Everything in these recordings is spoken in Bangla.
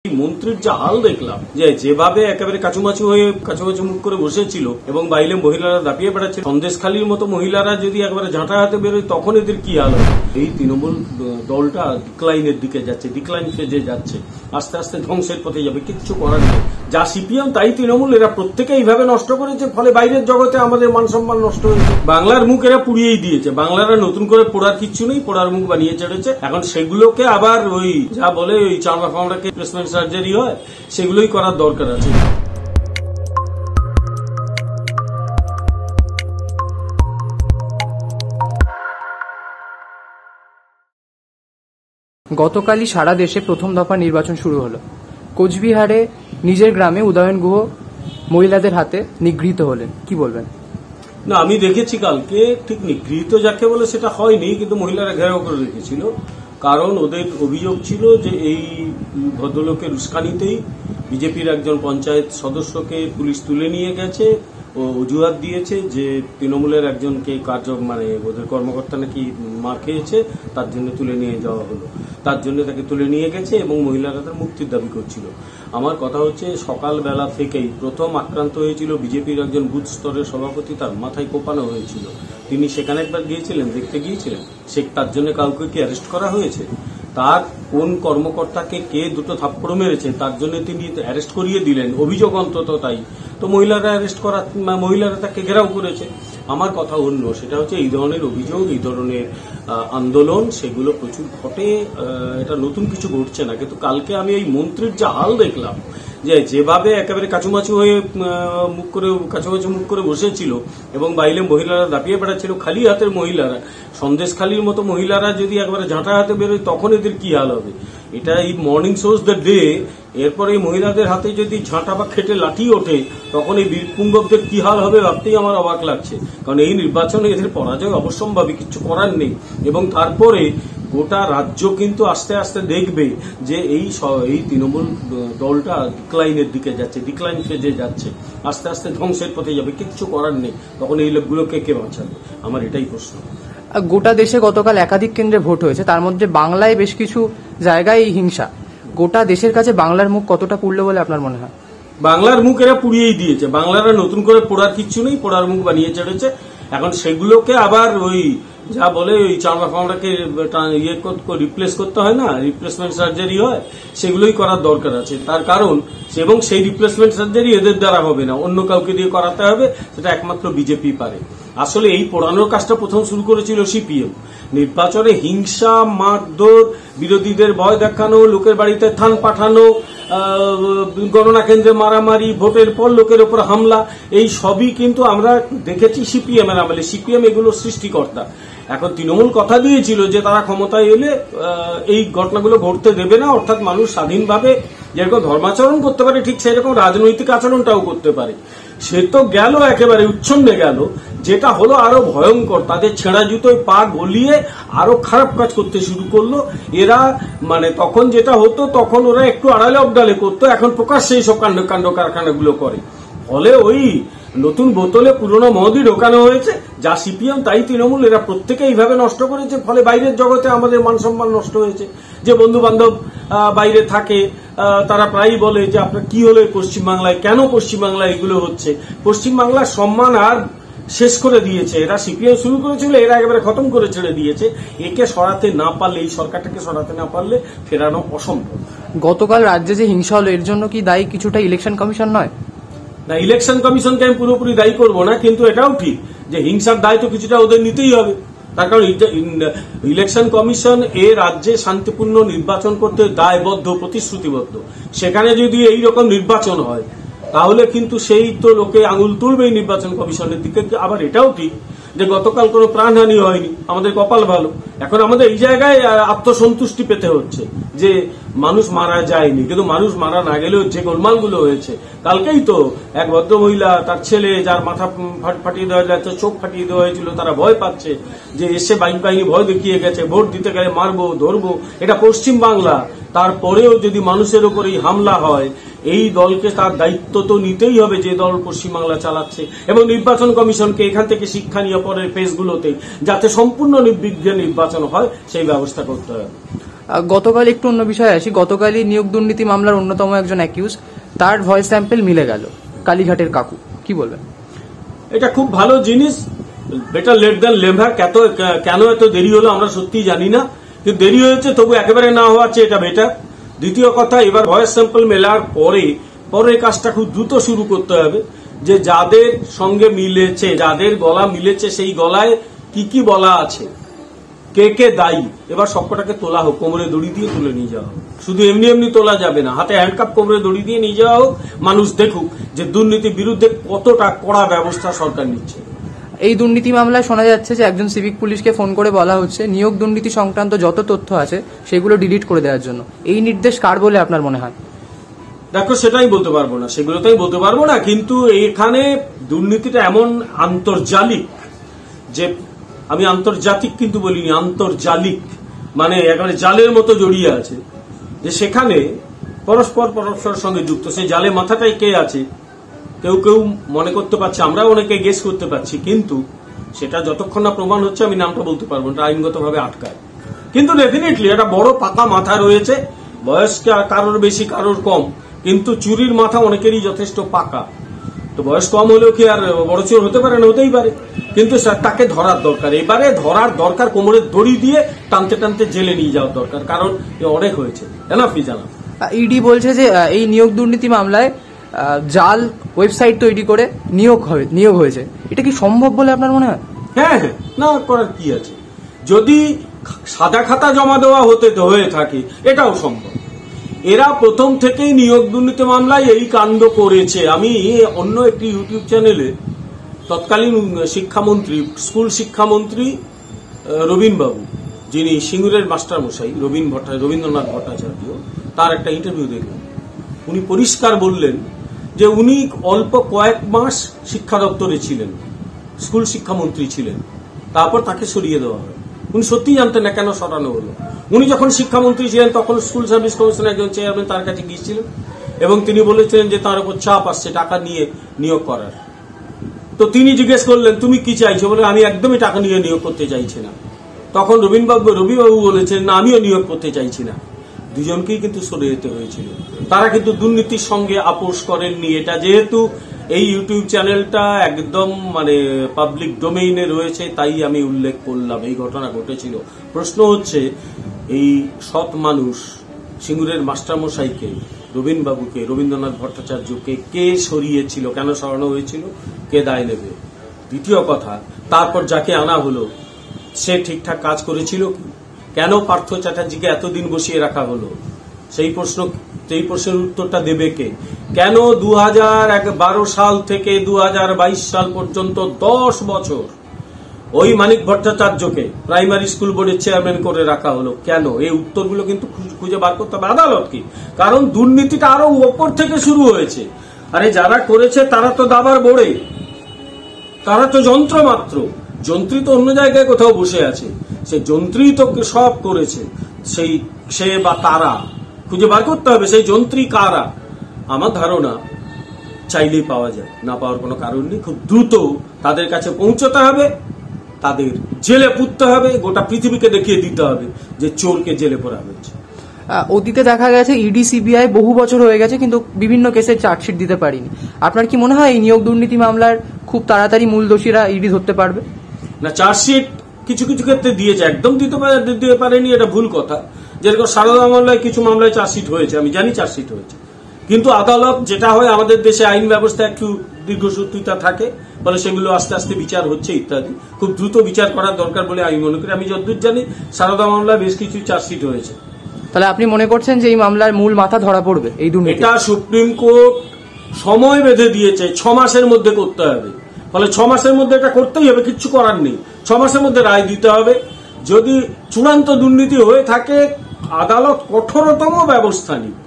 মন্ত্রীর যা হাল দেখলাম, যে যেভাবে একেবারে কাচুমাচু হয়ে কাচুমাচু মুখ করে বসেছিল এবং বাইরে মহিলারা দাপিয়ে বেড়াচ্ছে, সন্দেশখালীর মতো মহিলারা যদি একবারে ঝাঁটা হাতে বেরোয় তখন এদের কি হাল হবে। এই তৃণমূল দলটা ডিক্লাইনের দিকে যাচ্ছে, ডিক্লাইন ফেজে যাচ্ছে, আস্তে আস্তে ধ্বংসের পথে যাবে, কিচ্ছু করার নেই। যা সিপিএম তাই তৃণমূল, এরা প্রত্যেকে এইভাবে নষ্ট করেছে, ফলে বাইরের জগতে আমাদের মান সম্মান নষ্ট হয়েছে। বাংলার মুখ এরা পুড়িয়েই দিয়েছে, বাংলারা নতুন করে পোড়ার কিচ্ছু নেই, পোড়ার মুখ বানিয়ে ছেড়েছে। এখন সেগুলোকে আবার ওই যা বলে ওই চামড়া ফামড়াকে রিপ্লেসমেন্ট সার্জারি হয়, সেগুলোই করার দরকার আছে। গতকালই সারা দেশে প্রথম দফা নির্বাচন শুরু হলো। কোচবিহারে নিজের গ্রামে উদয়ন গুহ মহিলাদের হাতে নিগৃহীত হলেন, কি বলবেন? না, আমি দেখেছি কালকে, ঠিক নিগৃহীত যাকে বলে সেটা হয়নি, কিন্তু মহিলারা ঘেরাও করে রেখেছিল। কারণ ওদের অভিযোগ ছিল যে এই ভদ্রলোকের উস্কানিতেই বিজেপির একজন পঞ্চায়েত সদস্যকে পুলিশ তুলে নিয়ে গেছে ও অজুহাত দিয়েছে যে তৃণমূলের একজনকে ওদের কর্মকর্তা নাকি মার খেয়েছে, তার জন্য তুলে নিয়ে যাওয়া হলো, তার জন্য তাকে তুলে নিয়ে গেছে এবং মহিলারা তার মুক্তির দাবি করছিল। আমার কথা হচ্ছে, সকালবেলা থেকেই প্রথম আক্রান্ত হয়েছিল বিজেপির একজন বুথ স্তরের সভাপতি, তার মাথায় কোপানো হয়েছিল। তিনি সেখানে একবার গিয়েছিলেন, দেখতে গিয়েছিলেন, তার জন্য কাউকে কি অ্যারেস্ট করা হয়েছে? তার কোন কর্মকর্তাকে কে দুটো থাপ্পড় মেরেছে তার জন্য তিনি অ্যারেস্ট করিয়ে দিলেন, অভিযোগ অন্তত তাই। তো মহিলারা তাকে ঘেরাও করেছে। আমার কথা অন্য, সেটা হচ্ছে এই ধরনের অভিযোগ, এই ধরনের আন্দোলন সেগুলো প্রচুর ঘটে, এটা নতুন কিছু ঘটছে না। কিন্তু কালকে আমি এই মন্ত্রীর যা হাল দেখলাম, যে যেভাবে একেবারে কাচুমাচু হয়ে মুখ করে বসেছিল এবং বাইরে মহিলারা দাপিয়ে বেড়াচ্ছিল, খালি হাতের মহিলারা, সন্দেশখালীর মতো মহিলারা যদি একবারে ঝাঁটা হাতে বেরোয় তখন এদের কি হাল হবে। এটা এই মর্নিং শোজ দ্য ডে। এরপরে এই মহিলাদের হাতে যদি ঝাঁটা বা খেটে লাঠি ওঠে তখন এই বীরপুঙ্গবদের কি হাল হবে ভাবতেই আমার অবাক লাগছে। কারণ এই নির্বাচনে এদের পরাজয় অবশ্যম্ভাবী, কিছু করার নেই। এবং তারপরে গোটা রাজ্য কিন্তু আস্তে আস্তে দেখবে যে এই তৃণমূল দলটা ডিক্লাইনের দিকে যাচ্ছে, ডিক্লাইন ফেজে যাচ্ছে, আস্তে আস্তে ধ্বংসের পথে যাবে, কিচ্ছু করার নেই। তখন এই লোকগুলোকে কে বাঁচাবে? আমার এটাই প্রশ্ন। গোটা দেশে গতকাল একাধিক কেন্দ্রে ভোট হয়েছে, তার মধ্যে বাংলায় বেশ কিছু জায়গায় হিংসা। গোটা দেশের কাছে বাংলার মুখ কতটা পুড়লো বলে আপনার মনে হয়? বাংলার মুখ এরা পুড়িয়েই দিয়েছে, বাংলারা নতুন করে পোড়ার কিচ্ছু নেই, পোড়ার মুখ বানিয়ে ছেড়েছে। এখন সেগুলোকে আবার ওই যা বলে ওই চামড়া ফামড়াকে রিপ্লেস করতে হয় না, রিপ্লেসমেন্ট সার্জারি হয়, সেগুলোই করার দরকার আছে। তার কারণ এবং সেই রিপ্লেসমেন্ট সার্জারি এদের দ্বারা হবে না, অন্য কাউকে দিয়ে করাতে হবে, সেটা একমাত্র বিজেপি পারে। আসলে এই পোড়ানোর কাজটা প্রথম শুরু করেছিল সিপিএম। নির্বাচনে হিংসা, মারধর, বিরোধীদের ভয় দেখানো, লোকের বাড়িতে থান পাঠানো, গণনা কেন্দ্রে মারামারি, ভোটের পর লোকের উপর হামলা, এই সবই কিন্তু আমরা দেখেছি সিপিএম এর আমলে। সিপিএম এগুলো সৃষ্টিকর্তা। এখন তৃণমূল কথা দিয়েছিল যে তারা ক্ষমতায় এলে এই ঘটনাগুলো ঘটতে দেবে না, অর্থাৎ মানুষ স্বাধীনভাবে যেরকম ধর্মাচরণ করতে পারে ঠিক সেরকম রাজনৈতিক আচরণটাও করতে পারে। সে তো গেল, একেবারে উচ্ছন্নে গেল। যেটা হলো আরো ভয়ঙ্কর, তাদের ছেঁড়া জুতোয় পা গলিয়ে আরো খারাপ কাজ করতে শুরু করলো এরা। তখন যেটা হতো, তখন ওরা একটু আড়ালে অবডালে করতো, এখন প্রকাশ্যে এইসব কাণ্ড কারখানাগুলো করে। ফলে ওই নতুন বোতলে পুরনো মদই ঢোকানো হয়েছে। যা সিপিএম তাই তৃণমূল, এরা প্রত্যেকে এইভাবে নষ্ট করেছে, ফলে বাইরের জগতে আমাদের মান সম্মান নষ্ট হয়েছে। যে বন্ধু বান্ধব বাইরে থাকে তারা প্রায়ই বলে যে আপনার কি হলো পশ্চিমবাংলায়, কেন পশ্চিমবাংলায় এগুলো হচ্ছে। পশ্চিমবাংলার সম্মান আর শেষ করে দিয়েছে এরা। সিপিএম শুরু করেছিল, এরা একেবারে খতম করে ছেড়ে দিয়েছে। একে সরাতে না পারলে, এই সরকারটাকে সরাতে না পারলে ফেরানো অসম্ভব। গতকাল রাজ্যে যে হিংসা হলো, এর জন্য কি দায়ী কিছুটা ইলেকশন কমিশন নয়? না, ইলেকশন কমিশনকে আমি পুরোপুরি দায়ী করবো না, কিন্তু এটাও ঠিক যে হিংসার দায় তো কিছুটা ওদের নিতেই হবে। তার কারণ ইলেকশন কমিশন এ রাজ্যে শান্তিপূর্ণ নির্বাচন করতে দায়বদ্ধ, প্রতিশ্রুতিবদ্ধ। সেখানে যদি এইরকম নির্বাচন হয় তাহলে কিন্তু সেই তো লোকে আঙুল তুলবে এই নির্বাচন কমিশনের দিকে। আবার এটাও ঠিক যে গতকাল কোনো প্রাণহানি হয়নি, আমাদের কপাল ভালো। এখন আমাদের এই জায়গায় আত্মসন্তুষ্টি পেতে হচ্ছে যে মানুষ মারা যায়নি, কিন্তু মানুষ মারা না গেলেও যে গোলমালগুলো হয়েছে। কালকেই তো এক ভদ্রমহিলা, তার ছেলে, যার মাথা ফাটিয়ে দেওয়া যাচ্ছে, চোখ ফাটিয়ে দেওয়া হয়েছিল, তারা ভয় পাচ্ছে যে এসে বাহিনী ভয় দেখিয়ে গেছে, ভোট দিতে গেলে মারবো ধরবো। এটা পশ্চিম বাংলা। তারপরেও যদি মানুষের উপর এই হামলা হয়, এই দলকে তার দায়িত্ব তো নিতেই হবে, যে দল পশ্চিমবাংলা চালাচ্ছে। এবং নির্বাচন কমিশনকে এখান থেকে শিক্ষা নিয়ে পরের ফেজগুলোতে যাতে সম্পূর্ণ নির্বিঘ্নে নির্বাচন হয় সেই ব্যবস্থা করতে হবে। গতকাল একটু অন্য বিষয়ে আসি, গতকালই নিয়োগ দুর্নীতি মামলার অন্যতম একজন অ্যাকিউজ, তার ভয়েস স্যাম্পল মিলে গেল, কালীঘাটের কাকু, কি বলবেন? এটা খুব ভালো জিনিস, বেটার লেট দ্যান নেভার। কেন এত দেরি হলো আমরা সত্যি জানি না, কিন্তু দেরি হয়েছে, তবু একেবারে না হওয়ার চেয়ে এটা বেটার। দ্বিতীয় কথা, এবার ভয়েস স্যাম্পল মেলার পরে কাজটা খুব দ্রুত শুরু করতে হবে, যে যাদের সঙ্গে মিলেছে, যাদের গলা মিলেছে, সেই গলায় কি কি বলা আছে, কে কে দায়ী, এবার সবকটাকে তোলা হোক, কোমরে দড়ি দিয়ে তুলে নিয়ে যাওয়া হোক। শুধু এমনি এমনি তোলা যাবে না, হাতে হ্যান্ডকাপ, কোমরে দড়ি দিয়ে নিয়ে যাওয়া হোক। মানুষ দেখুক যে দুর্নীতির বিরুদ্ধে কতটা কড়া ব্যবস্থা সরকার নিচ্ছে। এই দুর্নীতি মামলায় শোনা যাচ্ছে যে একজন সিভিক পুলিশকে ফোন করে বলা হচ্ছে নিয়োগ দুর্নীতি সংক্রান্ত যত তথ্য আছে সেগুলো ডিলিট করে দেওয়ার জন্য। এই নির্দেশ কার বলে আপনার মনে হয়? দেখো, সেটাই বলতে পারবো না, সেগুলো তাই বলতে পারবো না, কিন্তু এখানে দুর্নীতিটা এমন আন্তর্জালিক, যে আমি আন্তর্জাতিক কিন্তু বলিনি, আন্তর্জালিক, মানে একেবারে জালের মতো জড়িয়ে আছে, যে সেখানে পরস্পরের সঙ্গে যুক্ত। সেই জালে মাথাটাই কে আছে কেউ কেউ মনে করতে পারছে, আমরা অনেকে গেস করতে পারছি, কিন্তু সেটা যতক্ষণ না প্রমাণ হচ্ছে আমি নামটা বলতে পারবো না, আইনগতভাবে আটকায়। কিন্তু ডেফিনেটলি একটা বড় পাকা মাথা রয়েছে, বয়স কারোর বেশি কারোর কম, কিন্তু চুরির মাথা অনেকেরই যথেষ্ট পাকা। তো বয়স কম হলেও কি আর বড় চোর হতে পারে না? হতেই পারে, কিন্তু তাকে ধরার দরকার, এবারে ধরার দরকার, কোমরের দড়ি দিয়ে টানতে টানতে জেলে নিয়ে যাওয়ার দরকার, কারণ অনেক হয়েছে। এনাফি জানা। ইডি বলছে যে এই নিয়োগ দুর্নীতি মামলায় জাল ওয়েবসাইট তৈরি করে নিয়োগ হয়েছে, এটা কি সম্ভব বলে আপনার মনে হয়? হ্যাঁ, না করার কি আছে, যদি সাদা খাতা জমা দেওয়া হয়ে থাকে এটাও সম্ভব। এরা প্রথম থেকেই নিয়োগ দুর্নীতি মামলায় এই কাণ্ড করেছে। আমি অন্য একটি ইউটিউব চ্যানেলে তৎকালীন শিক্ষামন্ত্রী, স্কুল শিক্ষামন্ত্রী রবীন বাবু, যিনি সিঙ্গুরের মাস্টারমশাই রবীন্দ্রনাথ ভট্টাচার্য, তার একটা ইন্টারভিউ দেখলাম। উনি পরিষ্কার বললেন যে উনি অল্প কয়েক মাস শিক্ষা দপ্তরে ছিলেন, স্কুল শিক্ষামন্ত্রী ছিলেন, তারপর তাকে সরিয়ে দেওয়া হয়। উনি সত্যিই জানতেন না কেন সরানো হলো। উনি যখন শিক্ষামন্ত্রী ছিলেন তখন স্কুল সার্ভিস কমিশনের একজন চেয়ারম্যান তার কাছে গিয়েছিলেন এবং তিনি বলেছিলেন যে তার উপর চাপ আসছে টাকা নিয়ে নিয়োগ করার। তো তিনি জিজ্ঞেস করলেন তুমি কি চাইছো, বলে আমি একদমই টাকা নিয়ে নিয়োগ করতে চাইছি না। তখন রবিবাবু বলেছেন না, আমিও নিয়োগ করতে চাইছি না। দুজনকেই কিন্তু সরে যেতে হয়েছিল। তারা কিন্তু দুর্নীতির সঙ্গে আপোষ করেননি। এটা যেহেতু এই ইউটিউব চ্যানেলটা একদম মানে পাবলিক ডোমেইনে রয়েছে, তাই আমি উল্লেখ করলাম, এই ঘটনা ঘটেছিল। প্রশ্ন হচ্ছে এই সৎ মানুষ সিঙ্গুরের মাস্টারমশাইকে, রবীনবাবুকে, রবীন্দ্রনাথ ভট্টাচার্যকে কে সরিয়েছিল, কেন সরানো হয়েছিল, কে দায় নেবে? দ্বিতীয় কথা, তারপর যাকে আনা হলো সে ঠিকঠাক কাজ করেছিল কি? কেন পার্থ চ্যাটার্জিকে এতদিন বসিয়ে রাখা হলো? সেই প্রশ্নের উত্তরটা দেবে কে? কেন 2012 সাল থেকে 2022 সাল পর্যন্ত 10 বছর ওই মানিক ভট্টাচার্যকে প্রাইমারি স্কুল বোর্ডের চেয়ারম্যান করে রাখা হলো? কেন? এই উত্তরগুলো কিন্তু খুঁজে বার করতে হবে আদালত কি, কারণ দুর্নীতিটা আরো উপর থেকে শুরু হয়েছে। আরে যারা করেছে তারা তো দাবার বোড়ে, তারা তো যন্ত্র মাত্র, যন্ত্রী তো অন্য জায়গায় কোথাও বসে আছে, সে যন্ত্রী তো সব করেছে। সে বা তারা খুঁজে বার করতে হবে সেই যন্ত্রী কারা। আমার ধারণা চাইলেই পাওয়া যায়, না পাওয়ার কোনো কারণ নেই। খুব দ্রুত তাদের কাছে পৌঁছতে হবে, তাদের জেলে পুরতে হবে, গোটা পৃথিবীকে দেখিয়ে দিতে হবে যে চোরকে জেলে পড়া হয়েছে। অতীতে দেখা গেছে ইডি সিবিআই বহু বছর হয়ে গেছে কিন্তু বিভিন্ন কেসে চার্জশিট দিতে পারিনি। আপনার কি মনে হয় এই নিয়োগ দুর্নীতি মামলার খুব তাড়াতাড়ি মূল দোষীরা ইডি ধরতে পারবে? না, চার্জশিট কিছু কিছু ক্ষেত্রে দিয়েছে, একদম দিতে পারেনি এটা ভুল কথা। যেরকম সারদা মামলায় কিছু মামলায় চার্জশিট হয়েছে, আমি জানি চার্জশিট হয়েছে, কিন্তু আদালত যেটা হয় আমাদের দেশে আইন ব্যবস্থা একটু দীর্ঘসূত্রিতা থাকে, ফলে সেগুলো আস্তে আস্তে বিচার হচ্ছে ইত্যাদি। খুব দ্রুত বিচার করার দরকার বলে আমি মনে করি। আমি যতদূর জানি সারদা মামলায় বেশ কিছু চার্জশিট হয়েছে। তাহলে আপনি মনে করছেন যে এই মামলার মূল মাথা ধরা পড়বে এই দুর্নীতি? এটা সুপ্রিম কোর্ট সময় বেঁধে দিয়েছে, 6 মাসের মধ্যে করতে হবে। ফলে 6 মাসের মধ্যে এটা করতেই হবে, কিচ্ছু করার নেই। 6 মাসের মধ্যে রায় দিতে হবে। যদি চূড়ান্ত দুর্নীতি হয়ে থাকে আদালত কঠোরতম ব্যবস্থা নিক।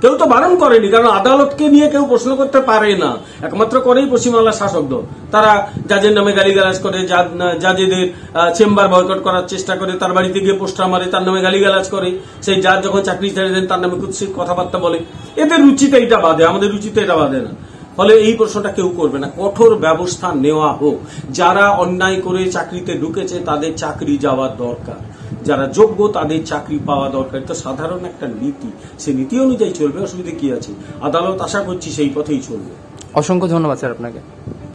কেউ তো বারণ করেনি, কারণ আদালতকে নিয়ে কেউ প্রশ্ন করতে পারে না, একমাত্র করেই পশ্চিমবাংলার শাসক দল। তারা জাজের নামে গালিগালাজ করে, জাজেদের চেম্বার বয়কট করার চেষ্টা করে, তার বাড়িতে গিয়ে পোস্টার মারে, তার নামে গালিগালাজ করে। সেই জাজ যখন চাকরি ছেড়ে দেন তার নামে কুৎসিত কথাবার্তা বলে। এদের রুচিতে এটা বাধে, আমাদের রুচিতে এটা বাধে না। ফলে এই প্রশ্নটা কেউ করবে না। কঠোর ব্যবস্থা নেওয়া হোক। যারা অন্যায় করে চাকরিতে ঢুকেছে তাদের চাকরি যাওয়ার দরকার। যারা যোগ্য তাদের চাকরি পাওয়া দরকার। তো সাধারণ একটা নীতি, সেই নীতি অনুযায়ী চলবে, অসুবিধা কি আছে? আদালত আশা করছি সেই পথেই চলবে। অসংখ্য ধন্যবাদ স্যার আপনাকে।